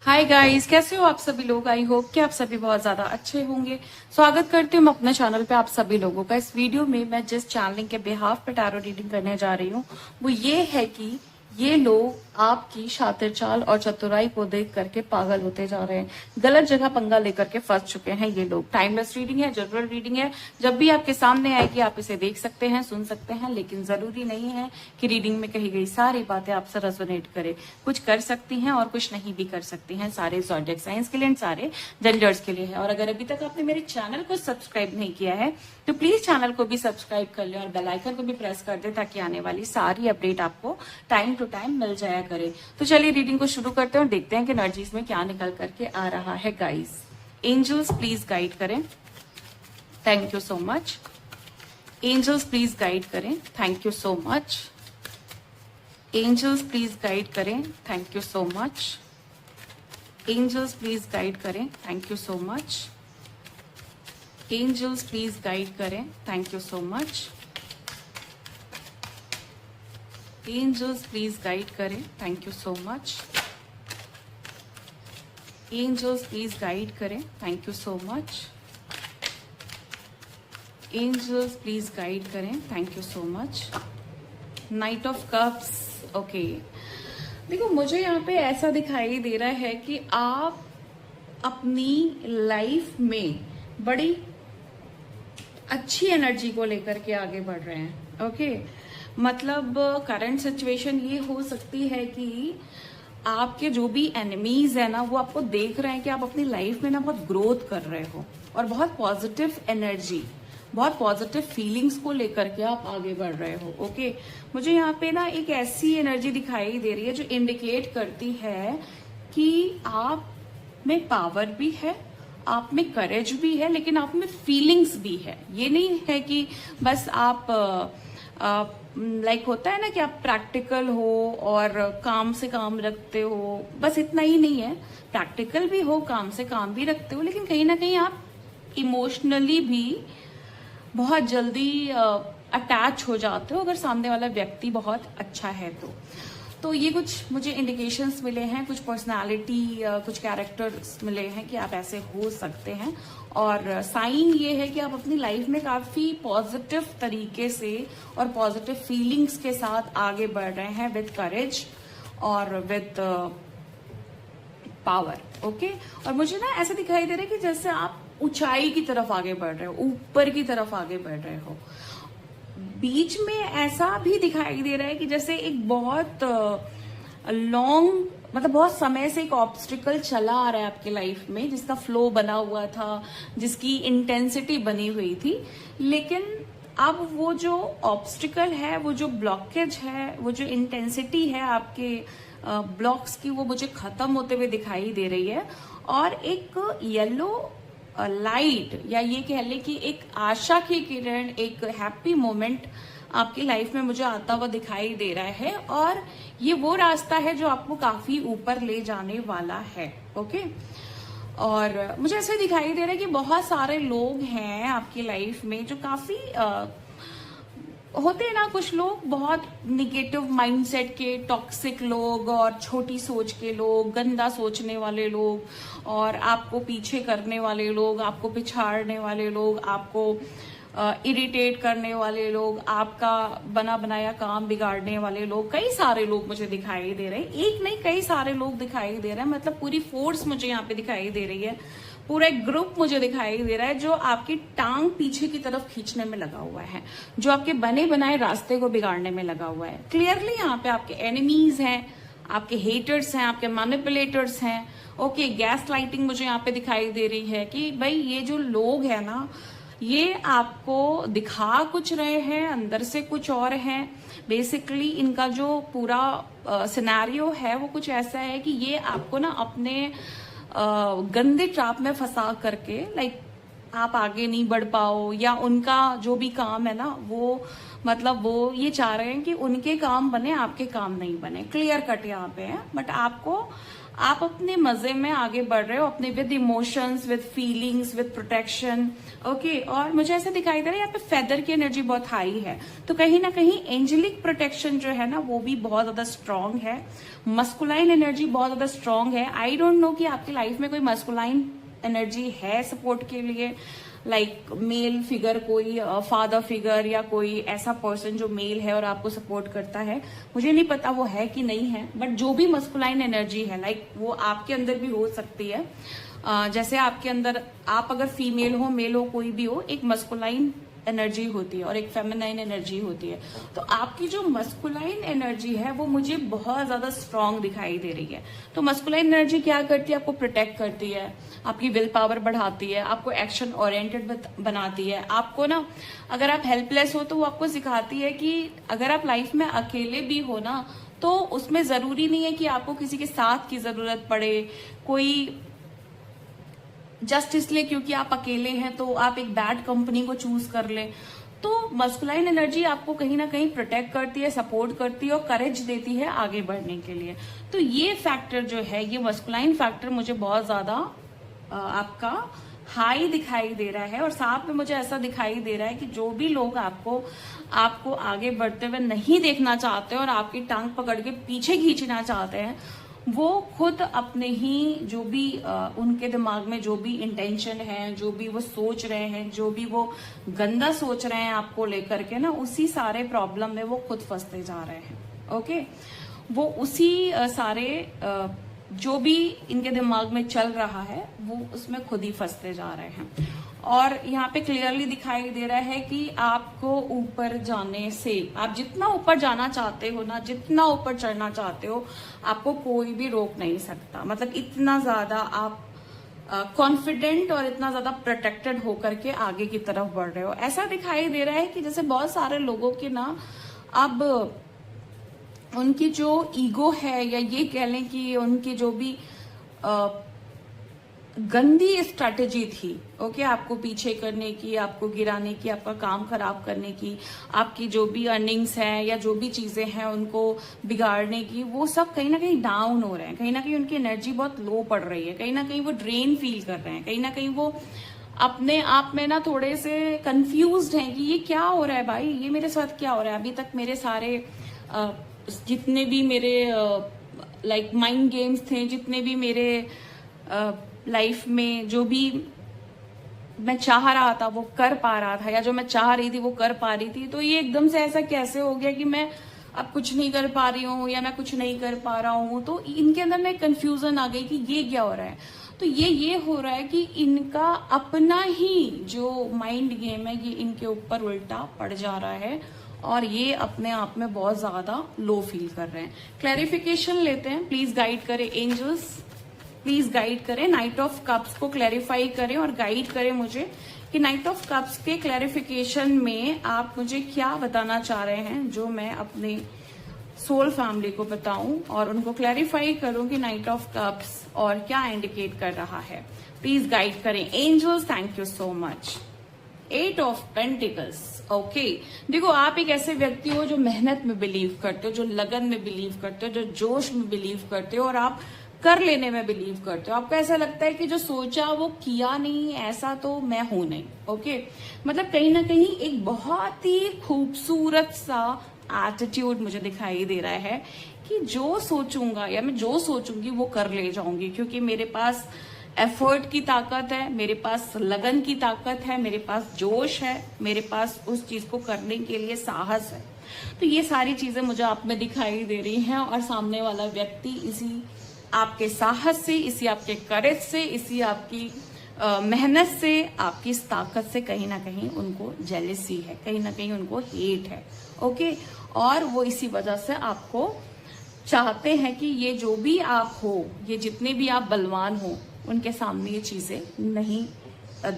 Hi guys, कैसे हो आप सभी लोग। आई होप कि आप सभी बहुत ज्यादा अच्छे होंगे। स्वागत करती हूँ मैं अपने चैनल पे आप सभी लोगों का। इस वीडियो में मैं जिस चैनलिंग के बिहाफ पे टैरो रीडिंग करने जा रही हूँ वो ये है कि ये लोग आपकी शातिर चाल और चतुराई को देख करके पागल होते जा रहे हैं। गलत जगह पंगा लेकर के फंस चुके हैं ये लोग। टाइमलेस रीडिंग है, जनरल रीडिंग है। जब भी आपके सामने आएगी आप इसे देख सकते हैं, सुन सकते हैं, लेकिन जरूरी नहीं है कि रीडिंग में कही गई सारी बातें आपसे रेजोनेट करे। कुछ कर सकती हैं और कुछ नहीं भी कर सकती हैं। सारे ज़ोडिएक साइंस के लिए, सारे जेंडर्स के लिए है। और अगर अभी तक आपने मेरे चैनल को सब्सक्राइब नहीं किया है तो प्लीज चैनल को भी सब्सक्राइब कर ले और बेल आइकन को भी प्रेस कर दे ताकि आने वाली सारी अपडेट आपको टाइम टू टाइम मिल जाया करे। तो चलिए रीडिंग को शुरू करते हैं और देखते हैं कि एनर्जीज में क्या निकल करके आ रहा है गाइस। एंजल्स प्लीज गाइड करें, thank you so much. Angels please guide करें, thank you so much. Angels please guide करें, thank you so much. Angels please guide करें, thank you so much. Angels please guide करें, thank you so much. Angels please guide करें, thank you so much. Angels please guide करें, thank you so much. Angels please guide करें, thank you so much. Night of cups, okay. देखो मुझे यहाँ पे ऐसा दिखाई दे रहा है कि आप अपनी लाइफ में बड़ी अच्छी एनर्जी को लेकर के आगे बढ़ रहे हैं। ओके, मतलब करंट सिचुएशन ये हो सकती है कि आपके जो भी एनिमीज है ना वो आपको देख रहे हैं कि आप अपनी लाइफ में ना बहुत ग्रोथ कर रहे हो और बहुत पॉजिटिव एनर्जी, बहुत पॉजिटिव फीलिंग्स को लेकर के आप आगे बढ़ रहे हो। ओके, मुझे यहाँ पे ना एक ऐसी एनर्जी दिखाई दे रही है जो इंडिकेट करती है कि आप में पावर भी है, आप में करेज भी है, लेकिन आप में फीलिंग्स भी है। ये नहीं है कि बस आप लाइक होता है ना कि आप प्रैक्टिकल हो और काम से काम रखते हो, बस इतना ही नहीं है। प्रैक्टिकल भी हो, काम से काम भी रखते हो, लेकिन कहीं ना कहीं आप इमोशनली भी बहुत जल्दी अटैच हो जाते हो अगर सामने वाला व्यक्ति बहुत अच्छा है तो ये कुछ मुझे इंडिकेशंस मिले हैं, कुछ पर्सनालिटी, कुछ कैरेक्टर्स मिले हैं कि आप ऐसे हो सकते हैं। और साइन ये है कि आप अपनी लाइफ में काफी पॉजिटिव तरीके से और पॉजिटिव फीलिंग्स के साथ आगे बढ़ रहे हैं विद करेज और विद पावर। ओके, और मुझे ना ऐसा दिखाई दे रहा है कि जैसे आप ऊंचाई की तरफ आगे बढ़ रहे हो, ऊपर की तरफ आगे बढ़ रहे हो। बीच में ऐसा भी दिखाई दे रहा है कि जैसे एक बहुत लॉन्ग, मतलब बहुत समय से एक ऑब्स्टिकल चला आ रहा है आपकी लाइफ में, जिसका फ्लो बना हुआ था, जिसकी इंटेंसिटी बनी हुई थी, लेकिन अब वो जो ऑब्स्टिकल है, वो जो ब्लॉकेज है, वो जो इंटेंसिटी है आपके ब्लॉक्स की, वो मुझे खत्म होते हुए दिखाई दे रही है। और एक येलो लाइट, या ये कह ले कि एक आशा की किरण, एक हैप्पी मोमेंट आपकी लाइफ में मुझे आता हुआ दिखाई दे रहा है। और ये वो रास्ता है जो आपको काफी ऊपर ले जाने वाला है। ओके, और मुझे ऐसे दिखाई दे रहा है कि बहुत सारे लोग हैं आपकी लाइफ में जो काफी होते हैं ना, कुछ लोग बहुत निगेटिव माइंडसेट के, टॉक्सिक लोग और छोटी सोच के लोग, गंदा सोचने वाले लोग और आपको पीछे करने वाले लोग, आपको पिछाड़ने वाले लोग, आपको इरिटेट करने वाले लोग, आपका बना बनाया काम बिगाड़ने वाले लोग, कई सारे लोग मुझे दिखाई दे रहे हैं। एक नहीं, कई सारे लोग दिखाई दे रहे हैं। मतलब पूरी फोर्स मुझे यहाँ पे दिखाई दे रही है, पूरा एक ग्रुप मुझे दिखाई दे रहा है जो आपकी टांग पीछे की तरफ खींचने में लगा हुआ है, जो आपके बने बनाए रास्ते को बिगाड़ने में लगा हुआ है। क्लियरली यहाँ पे आपके एनिमीज हैं, आपके हेटर्स हैं, आपके मैनिपुलेटर्स हैं। ओके, गैस लाइटिंग मुझे यहाँ पे दिखाई दे रही है कि भाई ये जो लोग हैं ना, ये आपको दिखा कुछ रहे हैं, अंदर से कुछ और है। बेसिकली इनका जो पूरा सिनेरियो है वो कुछ ऐसा है कि ये आपको ना अपने गंदे ट्रैप में फंसा करके, लाइक आप आगे नहीं बढ़ पाओ, या उनका जो भी काम है ना वो, मतलब वो ये चाह रहे हैं कि उनके काम बने, आपके काम नहीं बने। क्लियर कट यहाँ पे है। बट आपको आप अपने मजे में आगे बढ़ रहे हो, अपने with emotions, with feelings, with protection. Okay, और मुझे ऐसा दिखाई दे रहा है यहाँ पे फेदर की एनर्जी बहुत हाई है, तो कहीं ना कहीं एंजेलिक प्रोटेक्शन जो है ना वो भी बहुत ज्यादा स्ट्रांग है। मस्कुलाइन एनर्जी बहुत ज्यादा स्ट्रांग है। आई डोंट नो कि आपकी लाइफ में कोई मस्कुलाइन एनर्जी है सपोर्ट के लिए, लाइक मेल फिगर, कोई फादर फिगर या कोई ऐसा पर्सन जो मेल है और आपको सपोर्ट करता है। मुझे नहीं पता वो है कि नहीं है, बट जो भी मस्कुलाइन एनर्जी है लाइक वो आपके अंदर भी हो सकती है। जैसे आपके अंदर, आप अगर फीमेल हो, मेल हो, कोई भी हो, एक मस्कुलाइन एनर्जी होती है और एक फेमिनाइन एनर्जी होती है। तो आपकी जो मस्कुलाइन एनर्जी है वो मुझे बहुत ज्यादा स्ट्रांग दिखाई दे रही है। तो मस्कुलाइन एनर्जी क्या करती है? आपको प्रोटेक्ट करती है, आपकी विल पावर बढ़ाती है, आपको एक्शन ओरिएंटेड बनाती है। आपको ना, अगर आप हेल्पलेस हो तो वो आपको सिखाती है कि अगर आप लाइफ में अकेले भी हो ना, तो उसमें जरूरी नहीं है कि आपको किसी के साथ की जरूरत पड़े। कोई जस्ट इसलिए क्योंकि आप अकेले हैं तो आप एक बैड कंपनी को चूज कर ले। तो मस्कुलाइन एनर्जी आपको कहीं ना कहीं प्रोटेक्ट करती है, सपोर्ट करती है और करेज देती है आगे बढ़ने के लिए। तो ये फैक्टर जो है, ये मस्कुलाइन फैक्टर मुझे बहुत ज्यादा आपका हाई दिखाई दे रहा है। और साथ में मुझे ऐसा दिखाई दे रहा है कि जो भी लोग आपको आगे बढ़ते हुए नहीं देखना चाहते और आपकी टांग पकड़ के पीछे खींचना चाहते हैं, वो खुद अपने ही जो भी उनके दिमाग में जो भी इंटेंशन है, जो भी वो सोच रहे हैं, जो भी वो गंदा सोच रहे हैं आपको लेकर के ना, उसी सारे प्रॉब्लम में वो खुद फंसते जा रहे हैं। ओके, वो उसी सारे जो भी इनके दिमाग में चल रहा है वो उसमें खुद ही फंसते जा रहे हैं। और यहाँ पे क्लियरली दिखाई दे रहा है कि आपको ऊपर जाने से, आप जितना ऊपर जाना चाहते हो ना, जितना ऊपर चढ़ना चाहते हो, आपको कोई भी रोक नहीं सकता। मतलब इतना ज्यादा आप कॉन्फिडेंट और इतना ज्यादा प्रोटेक्टेड होकर के आगे की तरफ बढ़ रहे हो। ऐसा दिखाई दे रहा है कि जैसे बहुत सारे लोगों के ना, अब उनकी जो ईगो है, या ये कह लें कि उनकी जो भी गंदी स्ट्रैटेजी थी, ओके, आपको पीछे करने की, आपको गिराने की, आपका काम खराब करने की, आपकी जो भी अर्निंग्स हैं या जो भी चीजें हैं उनको बिगाड़ने की, वो सब कहीं ना कहीं डाउन हो रहे हैं। कहीं ना कहीं उनकी एनर्जी बहुत लो पड़ रही है, कहीं ना कहीं वो ड्रेन फील कर रहे हैं, कहीं ना कहीं वो अपने आप में ना थोड़े से कंफ्यूज्ड हैं कि ये क्या हो रहा है भाई, ये मेरे साथ क्या हो रहा है। अभी तक मेरे सारे जितने भी मेरे लाइक माइंड गेम्स थे, जितने भी मेरे लाइफ में जो भी मैं चाह रहा था वो कर पा रहा था, या जो मैं चाह रही थी वो कर पा रही थी, तो ये एकदम से ऐसा कैसे हो गया कि मैं अब कुछ नहीं कर पा रही हूँ या मैं कुछ नहीं कर पा रहा हूँ। तो इनके अंदर ना एक कंफ्यूजन आ गई कि ये क्या हो रहा है। तो ये हो रहा है कि इनका अपना ही जो माइंड गेम है ये इनके ऊपर उल्टा पड़ जा रहा है और ये अपने आप में बहुत ज्यादा लो फील कर रहे हैं। क्लैरिफिकेशन लेते हैं, प्लीज गाइड करें एंजल्स, प्लीज गाइड करें, नाइट ऑफ कप्स को क्लैरिफाई करें और गाइड करें मुझे कि नाइट ऑफ कप्स के क्लैरिफिकेशन में आप मुझे क्या बताना चाह रहे हैं, जो मैं अपने सोल फैमिली को बताऊं और उनको क्लैरिफाई करूं कि नाइट ऑफ कप्स और क्या इंडिकेट कर रहा है। प्लीज गाइड करें angels, thank you so much. 8 of pentacles, okay. देखो, आप एक ऐसे व्यक्ति हो जो मेहनत में बिलीव करते हो, जो लगन में बिलीव करते हो, जो जोश में बिलीव करते हो और आप कर लेने में बिलीव करते हो। आपको ऐसा लगता है कि जो सोचा वो किया नहीं, ऐसा तो मैं हूं नहीं। ओके, मतलब कहीं ना कहीं एक बहुत ही खूबसूरत सा एटीट्यूड मुझे दिखाई दे रहा है कि जो सोचूंगा या मैं जो सोचूंगी वो कर ले जाऊंगी, क्योंकि मेरे पास एफर्ट की ताकत है, मेरे पास लगन की ताकत है, मेरे पास जोश है, मेरे पास उस चीज को करने के लिए साहस है। तो ये सारी चीजें मुझे आप में दिखाई दे रही हैं और सामने वाला व्यक्ति इसी आपके साहस से, इसी आपके करेज से, इसी आपकी मेहनत से, आपकी इस ताकत से कहीं ना कहीं उनको जेलसी है, कहीं ना कहीं उनको हेट है। ओके, और वो इसी वजह से आपको चाहते हैं कि ये जो भी आप हो, ये जितने भी आप बलवान हो, उनके सामने ये चीजें नहीं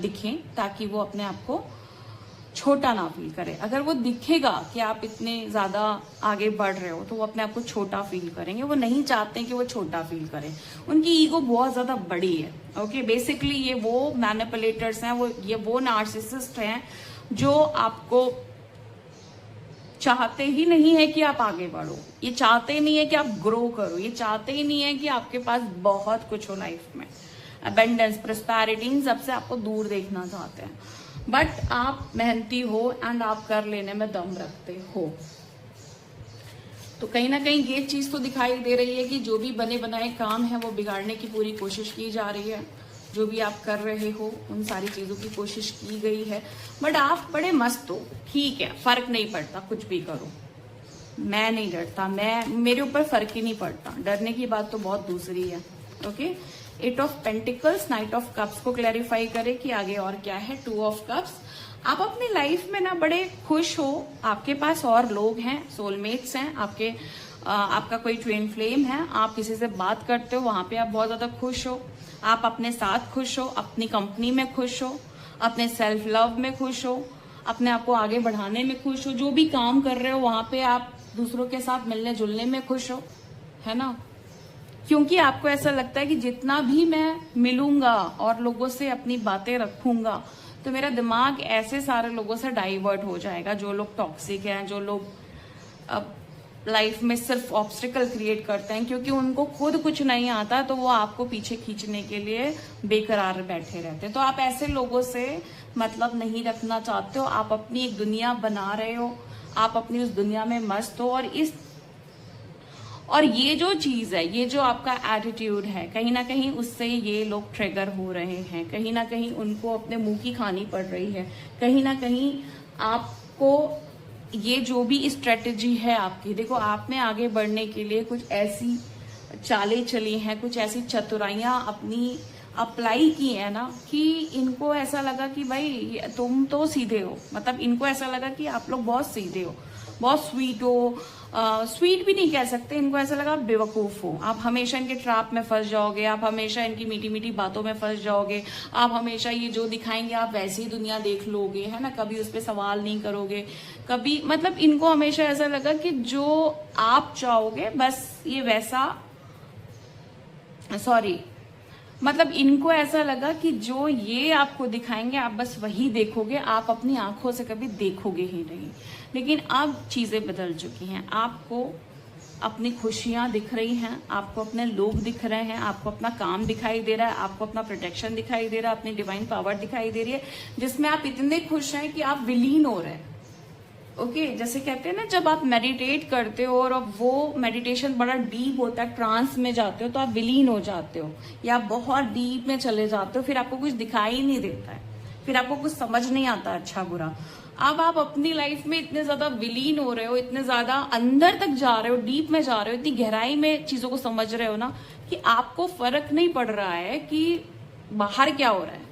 दिखें, ताकि वो अपने आप को छोटा ना फील करे। अगर वो दिखेगा कि आप इतने ज्यादा आगे बढ़ रहे हो तो वो अपने आप को छोटा फील करेंगे। वो नहीं चाहते कि वो छोटा फील करें, उनकी ईगो बहुत ज्यादा बड़ी है। ओके, बेसिकली ये वो मैनिपुलेटर्स हैं, ये वो नार्सिसिस्ट हैं जो आपको चाहते ही नहीं है कि आप आगे बढ़ो, ये चाहते नहीं है कि आप ग्रो करो, ये चाहते ही नहीं है कि आपके पास बहुत कुछ हो लाइफ में, अबेंडेंस, प्रोस्पेरिटी, इन सबसे आपको दूर देखना चाहते हैं। बट आप मेहनती हो एंड आप कर लेने में दम रखते हो। तो कहीं ना कहीं ये चीज तो दिखाई दे रही है कि जो भी बने बनाए काम है वो बिगाड़ने की पूरी कोशिश की जा रही है। जो भी आप कर रहे हो उन सारी चीजों की कोशिश की गई है। बट आप बड़े मस्त हो, ठीक है, फर्क नहीं पड़ता, कुछ भी करो, मैं नहीं डरता, मेरे ऊपर फर्क ही नहीं पड़ता। डरने की बात तो बहुत दूसरी है। Okay, 8 of pentacles, night of cups को क्लैरिफाई करे कि आगे और क्या है। 2 ऑफ कप्स, आप अपनी लाइफ में ना बड़े खुश हो, आपके पास और लोग हैं, सोलमेट्स हैं आपके, आपका कोई ट्विन फ्लेम है, आप किसी से बात करते हो, वहां पे आप बहुत ज्यादा खुश हो, आप अपने साथ खुश हो, अपनी कंपनी में खुश हो, अपने सेल्फ लव में खुश हो, अपने आप को आगे बढ़ाने में खुश हो, जो भी काम कर रहे हो वहां पे आप दूसरों के साथ मिलने जुलने में खुश हो, है ना। क्योंकि आपको ऐसा लगता है कि जितना भी मैं मिलूंगा और लोगों से अपनी बातें रखूंगा तो मेरा दिमाग ऐसे सारे लोगों से डाइवर्ट हो जाएगा, जो लोग टॉक्सिक हैं, जो लोग अब लाइफ में सिर्फ ऑब्स्टिकल क्रिएट करते हैं, क्योंकि उनको खुद कुछ नहीं आता तो वो आपको पीछे खींचने के लिए बेकरार बैठे रहते हैं। तो आप ऐसे लोगों से मतलब नहीं रखना चाहते हो, आप अपनी एक दुनिया बना रहे हो, आप अपनी उस दुनिया में मस्त हो। और ये जो चीज है, ये जो आपका एटीट्यूड है, कहीं ना कहीं उससे ये लोग ट्रिगर हो रहे हैं, कहीं ना कहीं उनको अपने मुंह की खानी पड़ रही है, कहीं ना कहीं आपको ये जो भी स्ट्रेटेजी है आपकी, देखो आपने आगे बढ़ने के लिए कुछ ऐसी चालें चली हैं, कुछ ऐसी चतुराइयां अपनी अप्लाई की है ना कि इनको ऐसा लगा कि भाई तुम तो सीधे हो, मतलब इनको ऐसा लगा कि आप लोग बहुत सीधे हो, बहुत स्वीट हो, स्वीट भी नहीं कह सकते, इनको ऐसा लगा आप बेवकूफ हो, आप हमेशा इनके ट्रैप में फंस जाओगे, आप हमेशा इनकी मीठी मीठी बातों में फंस जाओगे, आप हमेशा ये जो दिखाएंगे आप वैसी ही दुनिया देख लोगे, है ना, कभी उस पर सवाल नहीं करोगे कभी, मतलब इनको हमेशा ऐसा लगा कि जो आप चाहोगे बस ये वैसा, सॉरी, मतलब इनको ऐसा लगा कि जो ये आपको दिखाएंगे आप बस वही देखोगे, आप अपनी आंखों से कभी देखोगे ही नहीं। लेकिन अब चीजें बदल चुकी हैं, आपको अपनी खुशियां दिख रही हैं, आपको अपने लोग दिख रहे हैं, आपको अपना काम दिखाई दे रहा है, आपको अपना प्रोटेक्शन दिखाई दे रहा है, अपनी डिवाइन पावर दिखाई दे रही है, जिसमें आप इतने खुश हैं कि आप विलीन हो रहे हैं। ओके, जैसे कहते हैं ना, जब आप मेडिटेट करते हो और अब वो मेडिटेशन बड़ा डीप होता है, ट्रांस में जाते हो तो आप विलीन हो जाते हो, या बहुत डीप में चले जाते हो, फिर आपको कुछ दिखाई नहीं देता है, फिर आपको कुछ समझ नहीं आता अच्छा बुरा। अब आप अपनी लाइफ में इतने ज्यादा विलीन हो रहे हो, इतने ज्यादा अंदर तक जा रहे हो, डीप में जा रहे हो, इतनी गहराई में चीजों को समझ रहे हो ना कि आपको फर्क नहीं पड़ रहा है कि बाहर क्या हो रहा है,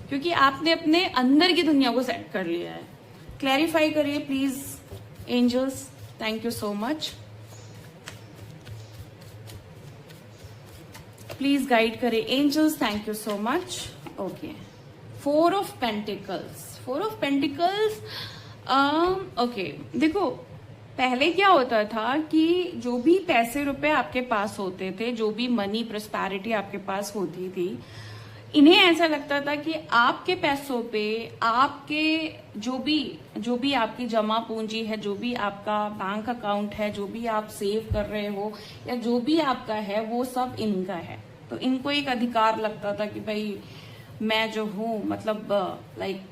क्योंकि आपने अपने अंदर की दुनिया को सेट कर लिया है। क्लैरिफाई करिए please angels, thank you so much, please guide करिए angels, thank you so much. Okay, 4 of pentacles, 4 of pentacles, okay, देखो पहले क्या होता था कि जो भी पैसे रुपए आपके पास होते थे, जो भी मनी प्रोस्पेरिटी आपके पास होती थी, इन्हें ऐसा लगता था कि आपके पैसों पे, आपके जो भी आपकी जमा पूंजी है, जो भी आपका बैंक अकाउंट है, जो भी आप सेव कर रहे हो या जो भी आपका है, वो सब इनका है। तो इनको एक अधिकार लगता था कि भाई मैं जो हूँ, मतलब लाइक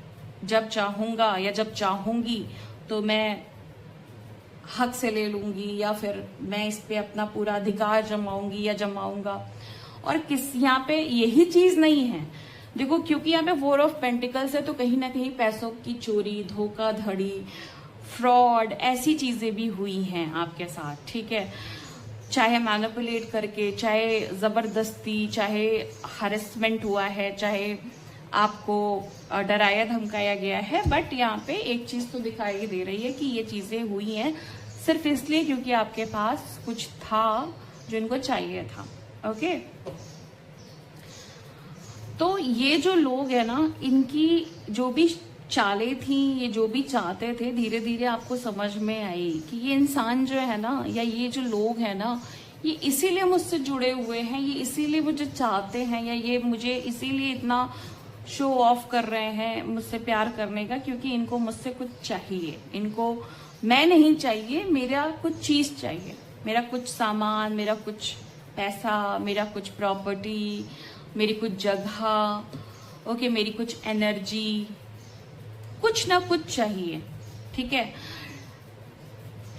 जब चाहूंगा या जब चाहूंगी तो मैं हक से ले लूंगी, या फिर मैं इस पे अपना पूरा अधिकार जमाऊंगी या जमाऊंगा। और यहाँ पे यही चीज नहीं है, देखो क्योंकि यहाँ पे 4 ऑफ पेंटिकल्स है तो कहीं ना कहीं पैसों की चोरी, धोखाधड़ी, फ्रॉड, ऐसी चीजें भी हुई हैं आपके साथ, ठीक है, चाहे मैनिपुलेट करके, चाहे जबरदस्ती, चाहे हरेसमेंट हुआ है, चाहे आपको डराया धमकाया गया है। बट यहाँ पे एक चीज तो दिखाई दे रही है कि ये चीजें हुई हैं सिर्फ इसलिए क्योंकि आपके पास कुछ था जो इनको चाहिए था। ओके, तो ये जो लोग है ना, इनकी जो भी चालें थी, ये जो भी चाहते थे, धीरे धीरे आपको समझ में आई कि ये इंसान जो है ना, या ये जो लोग है ना, ये इसीलिए मुझसे जुड़े हुए हैं, ये इसीलिए मुझे चाहते हैं, या ये मुझे इसीलिए इतना शो ऑफ कर रहे हैं मुझसे प्यार करने का, क्योंकि इनको मुझसे कुछ चाहिए, इनको मैं नहीं चाहिए, मेरा कुछ चीज चाहिए, मेरा कुछ सामान, मेरा कुछ पैसा, मेरा कुछ प्रॉपर्टी, मेरी कुछ जगह, ओके, मेरी कुछ एनर्जी, कुछ ना कुछ चाहिए, ठीक है।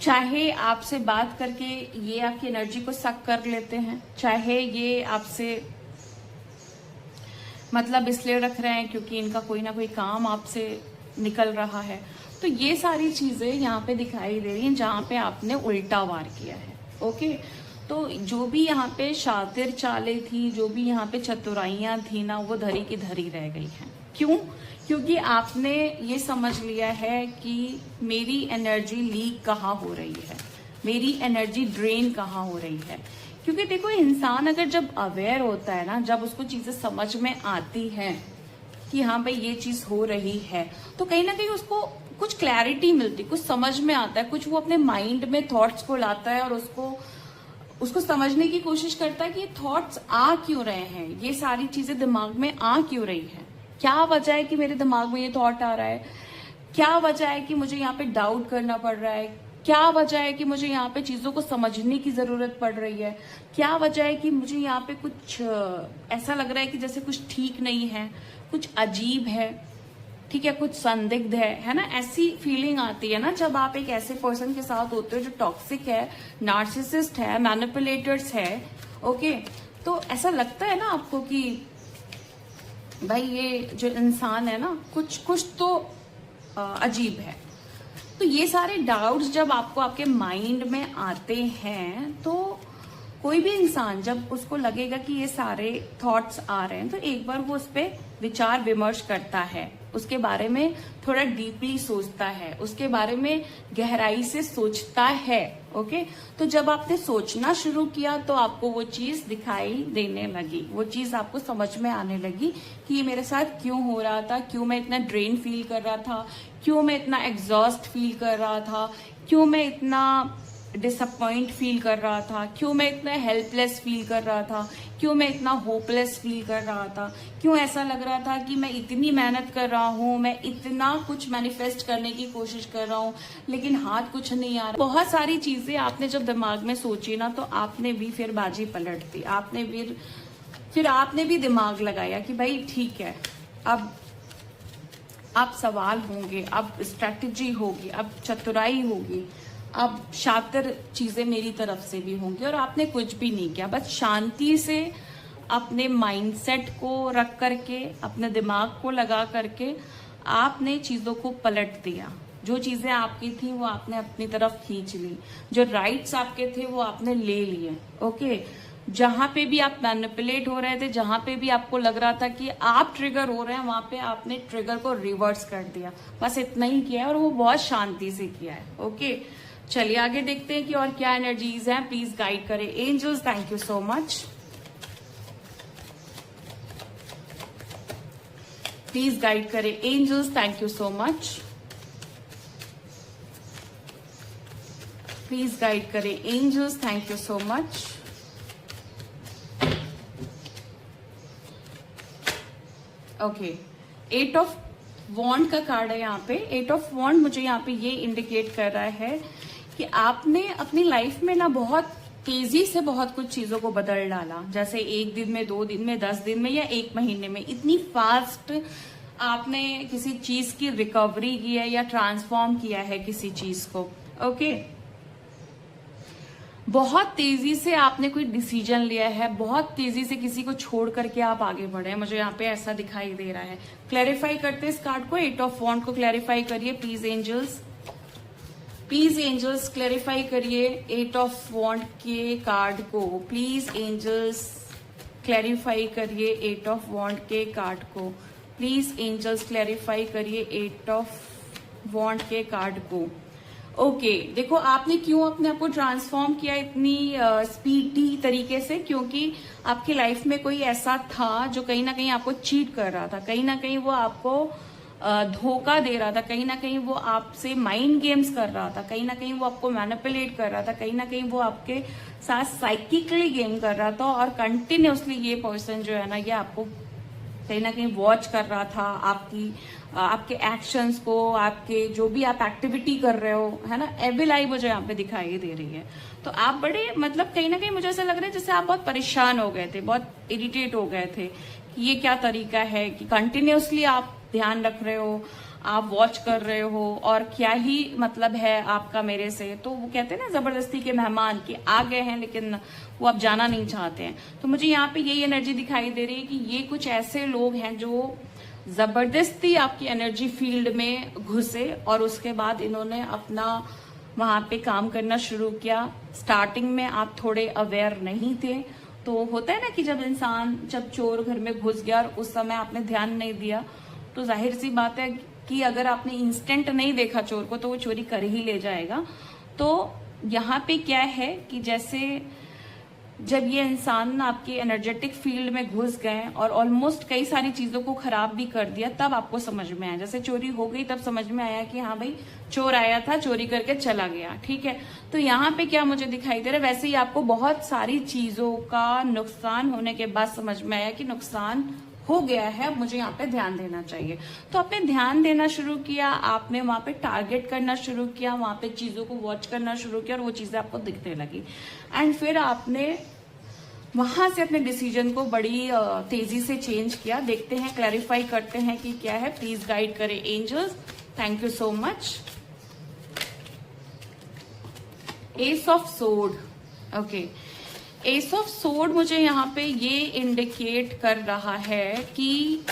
चाहे आपसे बात करके ये आपकी एनर्जी को सक कर लेते हैं, चाहे ये आपसे मतलब इसलिए रख रहे हैं क्योंकि इनका कोई ना कोई काम आपसे निकल रहा है। तो ये सारी चीजें यहाँ पे दिखाई दे रही हैं जहाँ पे आपने उल्टा वार किया है, ओके। तो जो भी यहाँ पे शातिर चालें थी, जो भी यहाँ पे चतुराइयां थी ना, वो धरी की धरी रह गई हैं। क्यों? क्योंकि आपने ये समझ लिया है कि मेरी एनर्जी लीक कहाँ हो रही है, मेरी एनर्जी ड्रेन कहाँ हो रही है। क्योंकि देखो, इंसान अगर जब अवेयर होता है ना, जब उसको चीजें समझ में आती हैं कि हाँ भाई ये चीज हो रही है, तो कहीं ना कहीं उसको कुछ क्लैरिटी मिलती, कुछ समझ में आता है, कुछ वो अपने माइंड में थॉट्स को लाता है और उसको समझने की कोशिश करता है कि ये थॉट्स आ क्यों रहे हैं, ये सारी चीजें दिमाग में आ क्यों रही है, क्या वजह है कि मेरे दिमाग में ये थॉट आ रहा है, क्या वजह है कि मुझे यहाँ पे डाउट करना पड़ रहा है, क्या वजह है कि मुझे यहाँ पे चीजों को समझने की जरूरत पड़ रही है, क्या वजह है कि मुझे यहाँ पे कुछ ऐसा लग रहा है कि जैसे कुछ ठीक नहीं है, कुछ अजीब है, ठीक है, कुछ संदिग्ध है ना। ऐसी फीलिंग आती है ना जब आप एक ऐसे पर्सन के साथ होते हो जो टॉक्सिक है, नार्सिसिस्ट है, मैनिपुलेटर्स है, ओके। तो ऐसा लगता है ना आपको कि भाई ये जो इंसान है ना, कुछ तो अजीब है। तो ये सारे डाउट्स जब आपको आपके माइंड में आते हैं, तो कोई भी इंसान जब उसको लगेगा कि ये सारे थॉट्स आ रहे हैं, तो एक बार वो उस पर विचार विमर्श करता है, उसके बारे में थोड़ा डीपली सोचता है, उसके बारे में गहराई से सोचता है, ओके। तो जब आपने सोचना शुरू किया तो आपको वो चीज दिखाई देने लगी, वो चीज आपको समझ में आने लगी कि ये मेरे साथ क्यों हो रहा था, क्यों मैं इतना ड्रेन फील कर रहा था, क्यों मैं इतना एग्जॉस्ट फील कर रहा था, क्यों मैं इतना डिसअपॉइंट फील कर रहा था, क्यों मैं इतना हेल्पलेस फील कर रहा था, क्यों मैं इतना होपलेस फील कर रहा था, क्यों ऐसा लग रहा था कि मैं इतनी मेहनत कर रहा हूँ, मैं इतना कुछ मैनिफेस्ट करने की कोशिश कर रहा हूँ, लेकिन हाथ कुछ नहीं आ रहा। बहुत सारी चीजें आपने जब दिमाग में सोची ना, तो आपने भी फिर बाजी पलट दी, आपने फिर आपने भी दिमाग लगाया कि भाई ठीक है, अब सवाल होंगे, अब स्ट्रेटजी होगी, अब चतुराई होगी, अब शातिर चीजें मेरी तरफ से भी होंगी। और आपने कुछ भी नहीं किया, बस शांति से अपने माइंडसेट को रख करके, अपने दिमाग को लगा करके आपने चीजों को पलट दिया। जो चीजें आपकी थी वो आपने अपनी तरफ खींच ली, जो राइट्स आपके थे वो आपने ले लिए, ओके। जहां पे भी आप मैनिपुलेट हो रहे थे, जहां पे भी आपको लग रहा था कि आप ट्रिगर हो रहे हैं, वहां पे आपने ट्रिगर को रिवर्स कर दिया। बस इतना ही किया है और वो बहुत शांति से किया है, ओके। चलिए आगे देखते हैं कि और क्या एनर्जीज हैं। प्लीज गाइड करें angels, thank you so much. Please guide करें angels, thank you so much. Please guide करें angels, thank you so much. Okay, 8 of wand का कार्ड है यहाँ पे। 8 ऑफ वॉन्ड मुझे यहाँ पे ये इंडिकेट कर रहा है कि आपने अपनी लाइफ में ना बहुत तेजी से बहुत कुछ चीजों को बदल डाला। जैसे 1 दिन में, 2 दिन में, 10 दिन में या 1 महीने में, इतनी फास्ट आपने किसी चीज की रिकवरी की है या ट्रांसफॉर्म किया है किसी चीज को, ओके। बहुत तेजी से आपने कोई डिसीजन लिया है, बहुत तेजी से किसी को छोड़ करके आप आगे बढ़े हैं, मुझे यहाँ पे ऐसा दिखाई दे रहा है। क्लैरिफाई करते हैं इस कार्ड को, 8 ऑफ वॉन्ड को क्लैरिफाई करिए please angels. Please angels clarify करिए 8 ऑफ वॉन्ड के कार्ड को। प्लीज एंजल्स क्लैरिफाई करिए 8 ऑफ वॉन्ड के कार्ड को। प्लीज एंजल्स क्लैरिफाई करिए 8 ऑफ वॉन्ड के कार्ड को। ओके, देखो आपने क्यों अपने आप को ट्रांसफॉर्म किया इतनी स्पीडी तरीके से, क्योंकि आपकी लाइफ में कोई ऐसा था जो कहीं ना कहीं आपको चीट कर रहा था, कहीं ना कहीं वो आपको धोखा दे रहा था, कहीं ना कहीं वो आपसे माइंड गेम्स कर रहा था, कहीं ना कहीं वो आपको मैनिपुलेट कर रहा था, कहीं ना कहीं वो आपके साथ साइकिकली गेम कर रहा था। और कंटिन्यूसली ये पर्सन जो है ना, ये आपको कहीं ना कहीं वॉच कर रहा था आपके एक्शंस को, आपके जो भी आप एक्टिविटी कर रहे हो, है ना। एविल आई मुझे यहाँ पे दिखाई दे रही है। तो आप बड़े मतलब कहीं ना कहीं मुझे ऐसा लग रहा है जैसे आप बहुत परेशान हो गए थे, बहुत इरिटेट हो गए थे कि ये क्या तरीका है कि कंटिन्यूअसली आप ध्यान रख रहे हो, आप वॉच कर रहे हो, और क्या ही मतलब है आपका मेरे से। तो वो कहते हैं ना जबरदस्ती के मेहमान कि आ गए हैं लेकिन वो अब जाना नहीं चाहते हैं। तो मुझे यहाँ पे यही एनर्जी दिखाई दे रही है कि ये कुछ ऐसे लोग हैं जो जबरदस्ती आपकी एनर्जी फील्ड में घुसे और उसके बाद इन्होंने अपना वहां पे काम करना शुरू किया। स्टार्टिंग में आप थोड़े अवेयर नहीं थे, तो होता है ना कि जब चोर घर में घुस गया और उस समय आपने ध्यान नहीं दिया, तो जाहिर सी बात है कि अगर आपने इंस्टेंट नहीं देखा चोर को तो वो चोरी कर ही ले जाएगा। तो यहाँ पे क्या है कि जैसे जब ये इंसान आपके एनर्जेटिक फील्ड में घुस गए और ऑलमोस्ट कई सारी चीजों को खराब भी कर दिया, तब आपको समझ में आया। जैसे चोरी हो गई तब समझ में आया कि हाँ भाई चोर आया था, चोरी करके चला गया, ठीक है। तो यहाँ पे क्या मुझे दिखाई दे रहा है, वैसे ही आपको बहुत सारी चीजों का नुकसान होने के बाद समझ में आया कि नुकसान हो गया है, अब मुझे यहाँ पे ध्यान देना चाहिए। तो आपने ध्यान देना शुरू किया, आपने वहां पे टारगेट करना शुरू किया, वहां पे चीजों को वॉच करना शुरू किया और वो चीजें आपको दिखने लगी। एंड फिर आपने वहां से अपने डिसीजन को बड़ी तेजी से चेंज किया। देखते हैं, क्लैरिफाई करते हैं कि क्या है। प्लीज गाइड करें angels, thank you so much. Ace of sword, okay. Ace of sword मुझे यहाँ पे ये इंडिकेट कर रहा है कि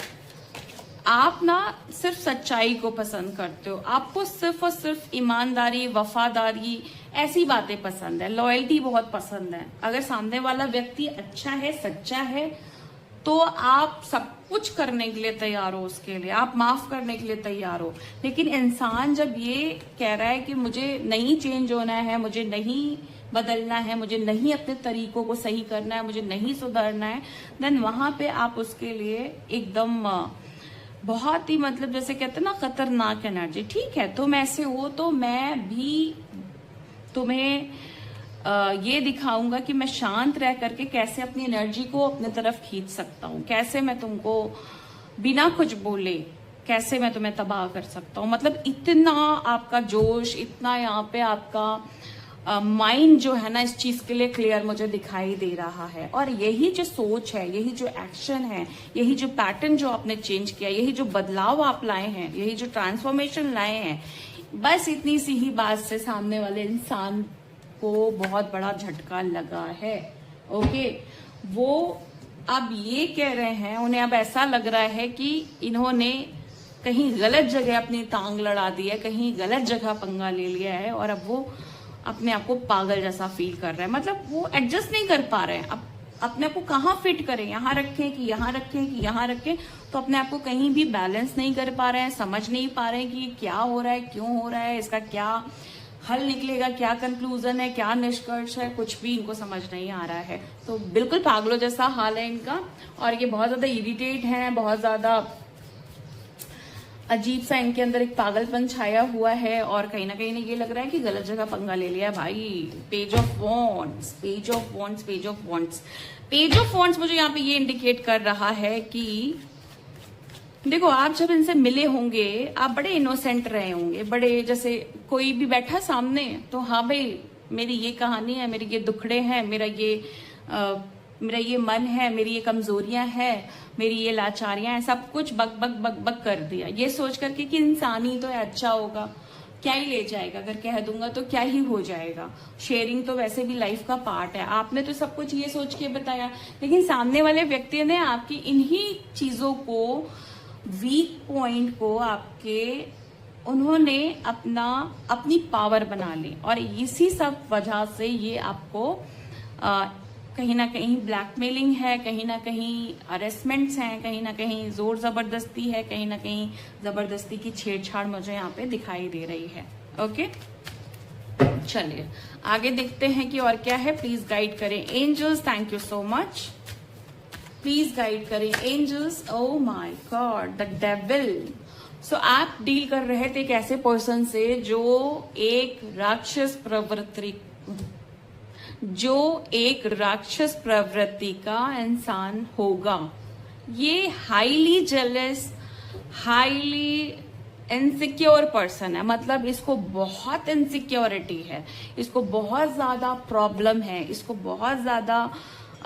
आप ना सिर्फ सच्चाई को पसंद करते हो, आपको सिर्फ और सिर्फ ईमानदारी, वफादारी, ऐसी बातें पसंद है, लॉयल्टी बहुत पसंद है। अगर सामने वाला व्यक्ति अच्छा है, सच्चा है, तो आप सब कुछ करने के लिए तैयार हो उसके लिए, आप माफ करने के लिए तैयार हो। लेकिन इंसान जब ये कह रहा है कि मुझे नहीं चेंज होना है, मुझे नहीं बदलना है, मुझे नहीं अपने तरीकों को सही करना है, मुझे नहीं सुधरना है, देन वहां पे आप उसके लिए एकदम बहुत ही मतलब जैसे कहते हैं ना खतरनाक एनर्जी, ठीक है तुम ऐसे हो तो मैं भी तुम्हें ये दिखाऊंगा कि मैं शांत रह करके कैसे अपनी एनर्जी को अपने तरफ खींच सकता हूँ, कैसे मैं तुमको बिना कुछ बोले कैसे मैं तुम्हें तबाह कर सकता हूँ। मतलब इतना आपका जोश, इतना यहाँ पे आपका माइंड जो है ना इस चीज के लिए क्लियर मुझे दिखाई दे रहा है। और यही जो सोच है, यही जो एक्शन है, यही जो पैटर्न जो आपने चेंज किया, यही जो बदलाव आप लाए हैं, यही जो ट्रांसफॉर्मेशन लाए हैं, बस इतनी सी ही बात से सामने वाले इंसान को बहुत बड़ा झटका लगा है। ओके, वो अब ये कह रहे हैं, उन्हें अब ऐसा लग रहा है कि इन्होंने कहीं गलत जगह अपनी टांग लड़ा दी है, कहीं गलत जगह पंगा ले लिया है और अब वो अपने आप को पागल जैसा फील कर रहे हैं। मतलब वो एडजस्ट नहीं कर पा रहे हैं, अब अपने आप को कहाँ फिट करें, यहाँ रखें कि यहाँ रखें कि यहाँ रखें, तो अपने आप को कहीं भी बैलेंस नहीं कर पा रहे हैं, समझ नहीं पा रहे हैं कि क्या हो रहा है, क्यों हो रहा है, इसका क्या हल निकलेगा, क्या कंक्लूजन है, क्या निष्कर्ष है, कुछ भी इनको समझ नहीं आ रहा है। तो बिल्कुल पागलों जैसा हाल है इनका और ये बहुत ज्यादा इरिटेट है, बहुत ज्यादा अजीब सा इनके अंदर एक पागलपन छाया हुआ है और कहीं ना कहीं इन्हें ये लग रहा है कि गलत जगह पंगा ले लिया भाई। Page of wands, page of wands, page of wands, page of wands मुझे यहाँ पे ये इंडिकेट कर रहा है कि देखो आप जब इनसे मिले होंगे आप बड़े इनोसेंट रहे होंगे, बड़े जैसे कोई भी बैठा सामने तो हाँ भाई मेरी ये कहानी है, मेरे ये दुखड़े हैं, मेरा ये मन है, मेरी ये कमजोरियां हैं, मेरी ये लाचारियां हैं, सब कुछ बक बक बक बक कर दिया, ये सोच करके कि इंसान ही तो है, अच्छा होगा, क्या ही ले जाएगा, अगर कह दूंगा तो क्या ही हो जाएगा, शेयरिंग तो वैसे भी लाइफ का पार्ट है। आपने तो सब कुछ ये सोच के बताया, लेकिन सामने वाले व्यक्ति ने आपकी इन्हीं चीजों को, वीक पॉइंट को आपके, उन्होंने अपनी पावर बना ली और इसी सब वजह से ये आपको कहीं ना कहीं ब्लैकमेलिंग है, कहीं ना कहीं अरेस्टमेंट्स हैं, कहीं ना कहीं जोर जबरदस्ती है, कहीं ना कहीं जबरदस्ती की छेड़छाड़ मुझे यहाँ पे दिखाई दे रही है। ओके चलिए आगे देखते हैं कि और क्या है। प्लीज गाइड करें angels, thank you so much. Please guide करें angels. Oh my God, the devil. So आप डील कर रहे थे एक ऐसे पर्सन से जो एक राक्षस प्रवृत्ति का इंसान होगा, ये highly jealous, highly insecure person है। मतलब इसको बहुत इनसिक्योरिटी है, इसको बहुत ज्यादा प्रॉब्लम है, इसको बहुत ज्यादा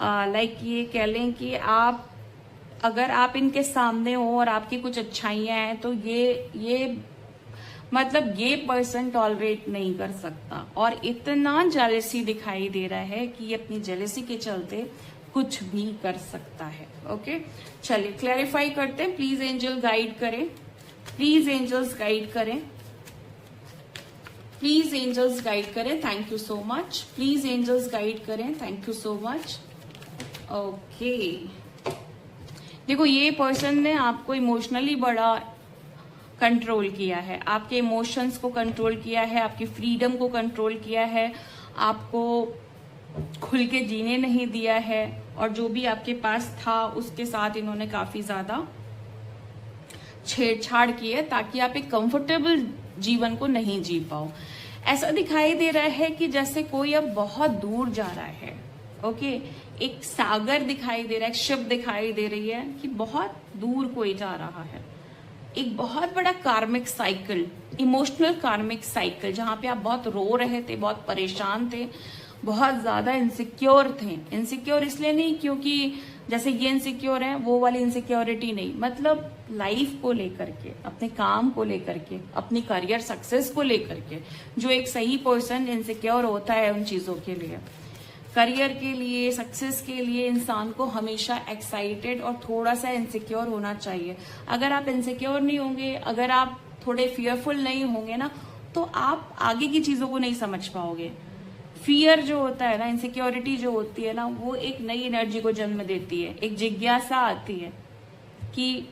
लाइक ये कह लें कि आप अगर आप इनके सामने हो और आपकी कुछ अच्छाइयां हैं तो ये मतलब ये पर्सन टॉलरेट नहीं कर सकता। और इतना जेलसी दिखाई दे रहा है कि ये अपनी जेलसी के चलते कुछ भी कर सकता है। ओके, चलिए क्लैरिफाई करते हैं। प्लीज एंजल गाइड करें, प्लीज एंजल्स गाइड करें, प्लीज एंजल्स गाइड करें। Thank you so much. Please angels guide करें। Thank you so much. Okay, देखो ये पर्सन ने आपको इमोशनली बड़ा कंट्रोल किया है, आपके इमोशंस को कंट्रोल किया है, आपकी फ्रीडम को कंट्रोल किया है, आपको खुल के जीने नहीं दिया है, और जो भी आपके पास था उसके साथ इन्होंने काफी ज्यादा छेड़छाड़ की है ताकि आप एक कंफर्टेबल जीवन को नहीं जी पाओ। ऐसा दिखाई दे रहा है कि जैसे कोई अब बहुत दूर जा रहा है। ओके, एक सागर दिखाई दे रहा है, एक शिप दिखाई दे रही है कि बहुत दूर कोई जा रहा है। एक बहुत बड़ा कार्मिक साइकिल, इमोशनल कार्मिक साइकिल, जहां पे आप बहुत रो रहे थे, बहुत परेशान थे, बहुत ज्यादा इनसिक्योर थे। इनसिक्योर इसलिए नहीं क्योंकि जैसे ये इनसिक्योर है, वो वाली इनसिक्योरिटी नहीं, मतलब लाइफ को लेकर के, अपने काम को लेकर के, अपनी करियर सक्सेस को लेकर के। जो एक सही पर्सन इनसिक्योर होता है उन चीजों के लिए, करियर के लिए, सक्सेस के लिए इंसान को हमेशा एक्साइटेड और थोड़ा सा इनसिक्योर होना चाहिए। अगर आप इनसिक्योर नहीं होंगे, अगर आप थोड़े फियरफुल नहीं होंगे ना, तो आप आगे की चीजों को नहीं समझ पाओगे। फियर जो होता है ना, इनसिक्योरिटी जो होती है ना, वो एक नई एनर्जी को जन्म देती है, एक जिज्ञासा आती है कि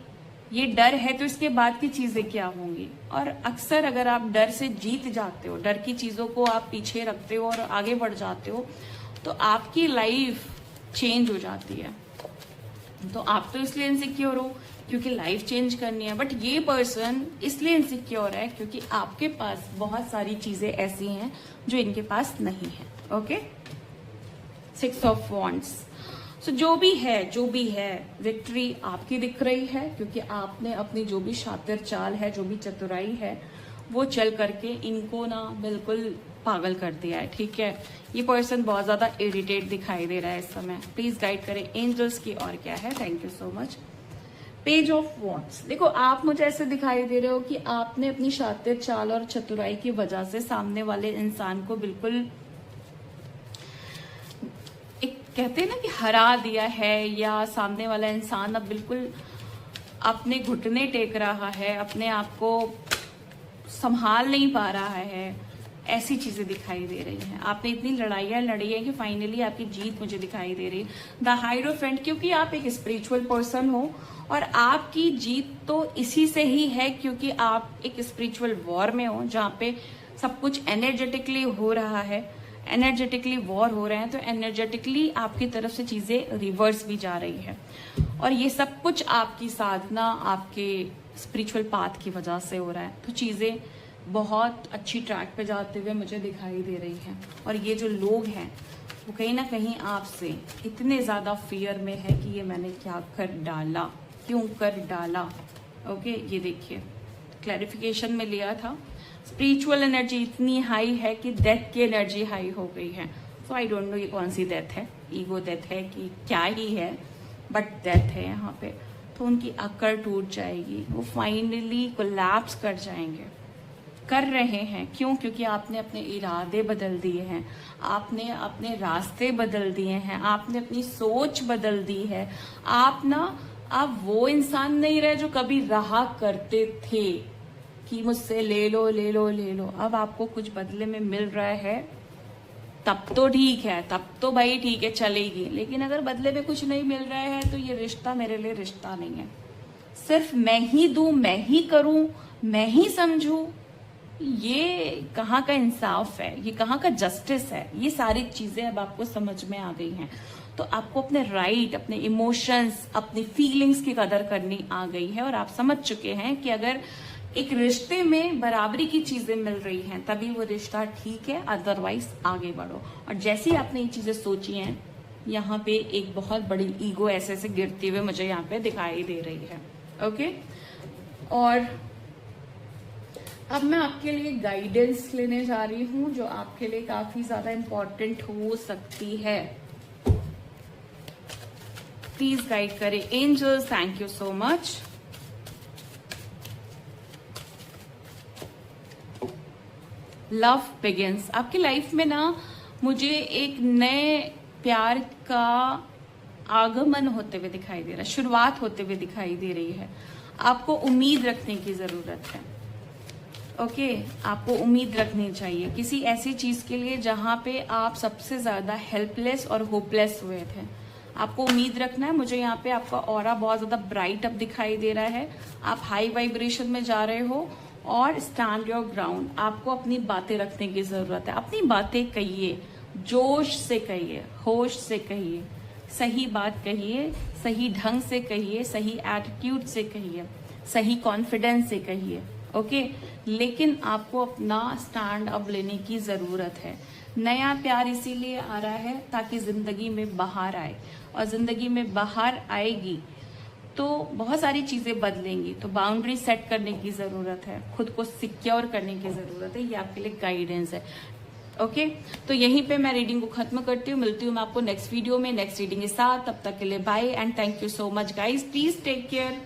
ये डर है तो इसके बाद की चीजें क्या होंगी। और अक्सर अगर आप डर से जीत जाते हो, डर की चीजों को आप पीछे रखते हो और आगे बढ़ जाते हो, तो आपकी लाइफ चेंज हो जाती है। तो आप तो इसलिए इनसिक्योर हो क्योंकि लाइफ चेंज करनी है, बट ये पर्सन इसलिए इनसिक्योर है क्योंकि आपके पास बहुत सारी चीजें ऐसी हैं जो इनके पास नहीं है। Okay, 6 of wands. सो जो भी है विक्ट्री आपकी दिख रही है क्योंकि आपने अपनी जो भी शातिर चाल है, जो भी चतुराई है, वो चल करके इनको ना बिल्कुल पागल कर दिया है। ठीक है, ये पर्सन बहुत ज्यादा इरिटेट दिखाई दे रहा है इस समय। प्लीज गाइड करें एंजल्स की, और क्या है। Thank you so much. Page of wands. देखो आप मुझे ऐसे दिखाई दे रहे हो कि आपने अपनी शातिर चाल और चतुराई की वजह से सामने वाले इंसान को बिल्कुल एक कहते हैं ना कि हरा दिया है, या सामने वाला इंसान अब बिल्कुल अपने घुटने टेक रहा है, अपने आप को संभाल नहीं पा रहा है। ऐसी चीजें दिखाई दे रही हैं। आपने इतनी लड़ाइयां लड़ी है कि फाइनली आपकी जीत मुझे दिखाई दे रही है। द हाइरोफेंट, क्योंकि आप एक स्पिरिचुअल पर्सन हो और आपकी जीत तो इसी से ही है क्योंकि आप एक स्पिरिचुअल वॉर में हो जहाँ पे सब कुछ एनर्जेटिकली हो रहा है, एनर्जेटिकली वॉर हो रहे हैं, तो एनर्जेटिकली आपकी तरफ से चीजें रिवर्स भी जा रही है। और ये सब कुछ आपकी साधना, आपके स्पिरिचुअल पाथ की वजह से हो रहा है। तो चीजें बहुत अच्छी ट्रैक पे जाते हुए मुझे दिखाई दे रही हैं। और ये जो लोग हैं वो कहीं ना कहीं आपसे इतने ज्यादा फियर में है कि ये मैंने क्या कर डाला, क्यों कर डाला। ओके, ये देखिए क्लैरिफिकेशन में लिया था। स्पिरिचुअल एनर्जी इतनी हाई है कि डेथ की एनर्जी हाई हो गई है। सो आई डोंट नो ये कौन सी डेथ है, ईगो डेथ है कि क्या ही है, बट डेथ है यहाँ पे। तो उनकी अकड़ टूट जाएगी, वो फाइनली कोलैप्स कर जाएंगे, कर रहे हैं। क्यों? क्योंकि आपने अपने इरादे बदल दिए हैं, आपने अपने रास्ते बदल दिए हैं, आपने अपनी सोच बदल दी है। आप वो इंसान नहीं रहे जो कभी रहा करते थे कि मुझसे ले लो ले लो ले लो। अब आपको कुछ बदले में मिल रहा है, तब तो ठीक है, तब तो भाई ठीक है चलेगी। लेकिन अगर बदले में कुछ नहीं मिल रहा है तो ये रिश्ता मेरे लिए रिश्ता नहीं है। सिर्फ मैं ही दूं, मैं ही करूं, मैं ही समझूं, ये कहाँ का इंसाफ है, ये कहाँ का जस्टिस है। ये सारी चीजें अब आपको समझ में आ गई हैं। तो आपको अपने राइट, अपने इमोशंस, अपनी फीलिंग्स की कदर करनी आ गई है। और आप समझ चुके हैं कि अगर एक रिश्ते में बराबरी की चीजें मिल रही हैं तभी वो रिश्ता ठीक है, अदरवाइज आगे बढ़ो। और जैसे ही आपने ये चीजें सोची हैं यहाँ पे एक बहुत बड़ी ईगो ऐसे ऐसे गिरती हुए मुझे यहाँ पे दिखाई दे रही है। ओके, और अब मैं आपके लिए गाइडेंस लेने जा रही हूँ जो आपके लिए काफी ज्यादा इम्पोर्टेंट हो सकती है। प्लीज गाइड करें angels, thank you so much. Love begins, आपकी लाइफ में ना मुझे एक नए प्यार का आगमन होते हुए दिखाई दे रहा है, शुरुआत होते हुए दिखाई दे रही है। आपको उम्मीद रखने की जरूरत है। ओके, आपको उम्मीद रखनी चाहिए किसी ऐसी चीज के लिए जहां पे आप सबसे ज्यादा हेल्पलेस और होपलेस हुए थे। आपको उम्मीद रखना है। मुझे यहाँ पे आपका ऑरा बहुत ज्यादा ब्राइट अप दिखाई दे रहा है। आप हाई वाइब्रेशन में जा रहे हो और स्टैंड योर ग्राउंड। आपको अपनी बातें रखने की जरूरत है। अपनी बातें कहिए, जोश से कहिए, होश से कहिए, सही बात कहिए, सही ढंग से कहिए, सही एटीट्यूड से कहिए, सही कॉन्फिडेंस से कहिए। ओके, लेकिन आपको अपना स्टैंड अप लेने की जरूरत है। नया प्यार इसीलिए आ रहा है ताकि जिंदगी में बाहर आए, और जिंदगी में बाहर आएगी तो बहुत सारी चीजें बदलेंगी। तो बाउंड्री सेट करने की जरूरत है, खुद को सिक्योर करने की जरूरत है। ये आपके लिए गाइडेंस है। ओके, तो यहीं पे मैं रीडिंग को खत्म करती हूँ। मिलती हूँ मैं आपको नेक्स्ट वीडियो में नेक्स्ट रीडिंग के साथ। तब तक के लिए bye and thank you so much guys. Please take care.